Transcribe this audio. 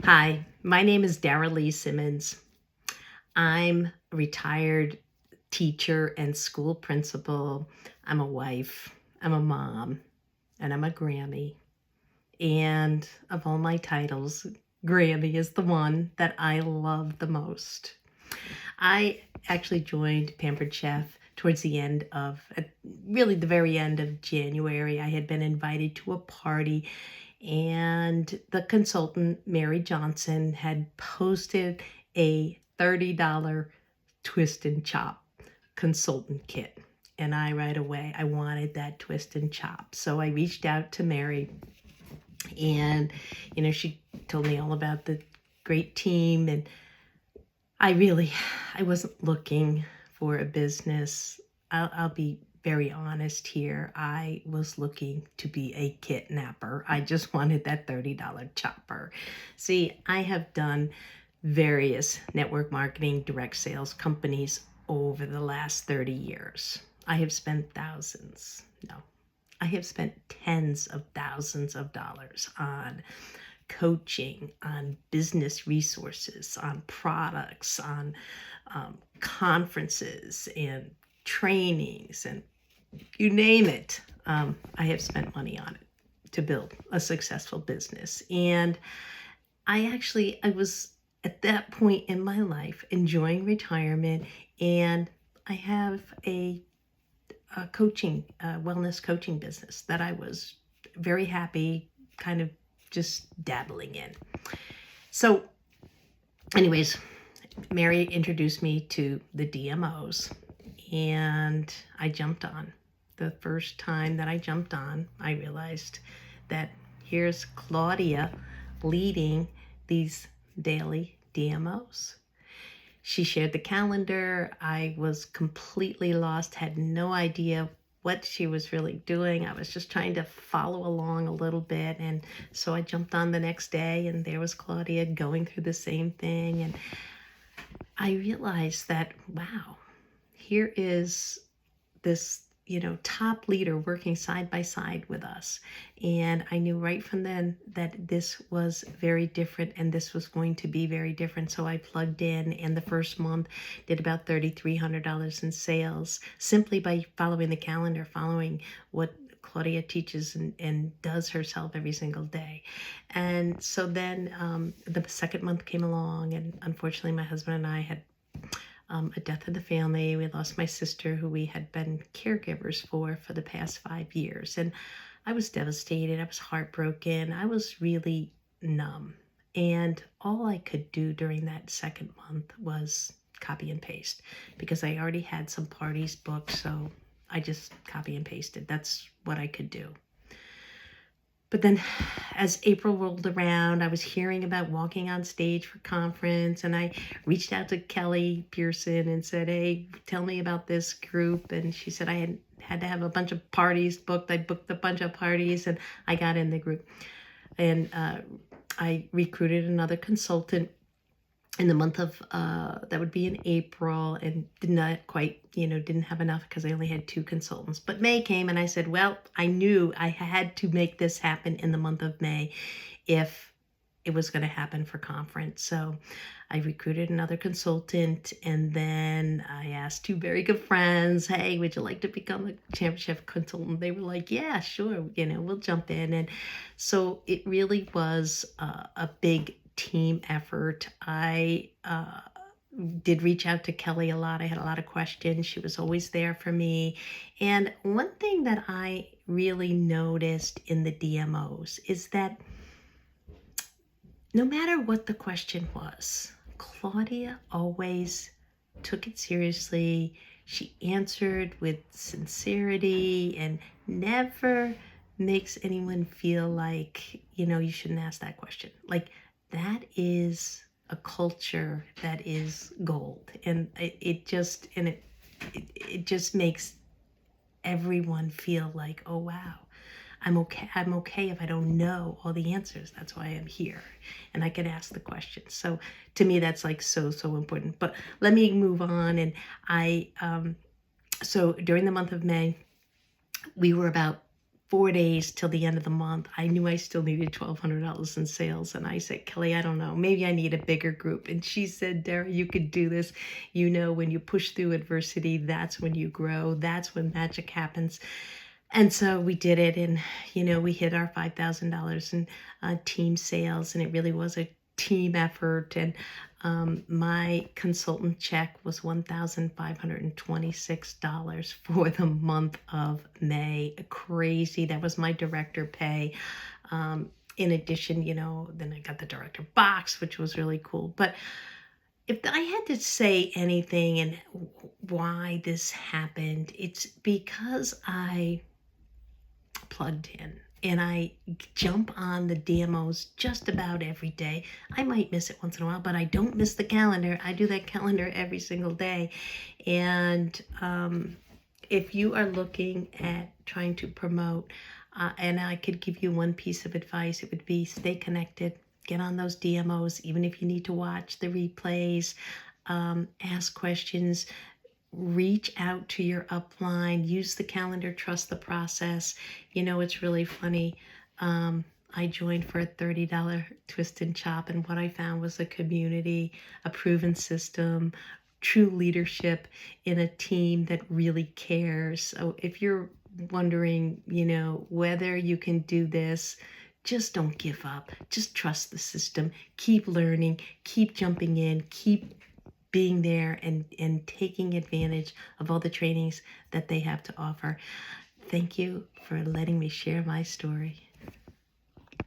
Hi, my name is Dara Lee Simmons. I'm a retired teacher and school principal. I'm a wife, I'm a mom, and I'm a Grammy. And of all my titles, Grammy is the one that I love the most. I actually joined Pampered Chef towards the end of, really the very end of January. I had been invited to a party, and the consultant, Mary Johnson, had posted a $30 twist and chop consultant kit. And I right away, I wanted that twist and chop. So I reached out to Mary, and she told me all about the great team. And I wasn't looking for a business. I'll be very honest here. I was looking to be a kidnapper. I just wanted that $30 chopper. See, I have done various network marketing, direct sales companies over the last 30 years. I have spent thousands, no, I have spent tens of thousands of dollars on coaching, on business resources, on products, on conferences and trainings, and you name it. I have spent money on it to build a successful business. And I was at that point in my life enjoying retirement, and I have a coaching, wellness coaching business that I was very happy kind of just dabbling in. So, anyways, Mary introduced me to the DMOs, and I jumped on. The first time that I jumped on, I realized that here's Claudia leading these daily DMOs. She shared the calendar. I was completely lost, had no idea what she was really doing. I was just trying to follow along a little bit. And so I jumped on the next day, and there was Claudia going through the same thing. And I realized that, wow, here is this, top leader working side by side with us. And I knew right from then that this was very different, and this was going to be very different. So I plugged in, and the first month did about $3,300 in sales simply by following the calendar, following what Claudia teaches and does herself every single day. And so then the second month came along, and unfortunately my husband and I had a death in the family. We lost my sister, who we had been caregivers for the past 5 years. And I was devastated. I was heartbroken. I was really numb. And all I could do during that second month was copy and paste, because I already had some parties booked. So I just copy and pasted. That's what I could do. But then as April rolled around, I was hearing about walking on stage for conference, and I reached out to Kelly Pearson and said, hey, tell me about this group. And she said I had to have a bunch of parties booked. I booked a bunch of parties, and I got in the group. And I recruited another consultant in the month of, that would be in April, and did not quite, didn't have enough because I only had 2 consultants. But May came, and I said, well, I knew I had to make this happen in the month of May if it was going to happen for conference. So I recruited another consultant, and then I asked 2 very good friends, hey, would you like to become a Champ Chef consultant? They were like, yeah, sure, we'll jump in. And so it really was a big team effort. I did reach out to Kelly a lot. I had a lot of questions. She was always there for me. And one thing that I really noticed in the DMOs is that no matter what the question was, Claudia always took it seriously. She answered with sincerity and never makes anyone feel like, you shouldn't ask that question. Like, that is a culture that is gold. And it just makes everyone feel like, oh, wow, I'm okay if I don't know all the answers. That's why I'm here, and I can ask the questions. So to me, that's like so important. But let me move on. And so during the month of May, we were about 4 days till the end of the month, I knew I still needed $1,200 in sales. And I said, Kelly, I don't know, maybe I need a bigger group. And she said, Dara, you could do this. You know, when you push through adversity, that's when you grow. That's when magic happens. And so we did it, and, we hit our $5,000 in team sales, and it really was a team effort. And my consultant check was $1,526 for the month of May. Crazy. That was my director pay. In addition, then I got the director box, which was really cool. But if I had to say anything and why this happened, it's because I plugged in and I jump on the DMOs just about every day. I might miss it once in a while, but I don't miss the calendar. I do that calendar every single day. And if you are looking at trying to promote, and I could give you one piece of advice, it would be stay connected, get on those DMOs, even if you need to watch the replays, ask questions, reach out to your upline, use the calendar, trust the process. It's really funny. I joined for a $30 twist and chop, and what I found was a community, a proven system, true leadership in a team that really cares. So if you're wondering, whether you can do this, just don't give up. Just trust the system. Keep learning, keep jumping in, keep being there and taking advantage of all the trainings that they have to offer. Thank you for letting me share my story.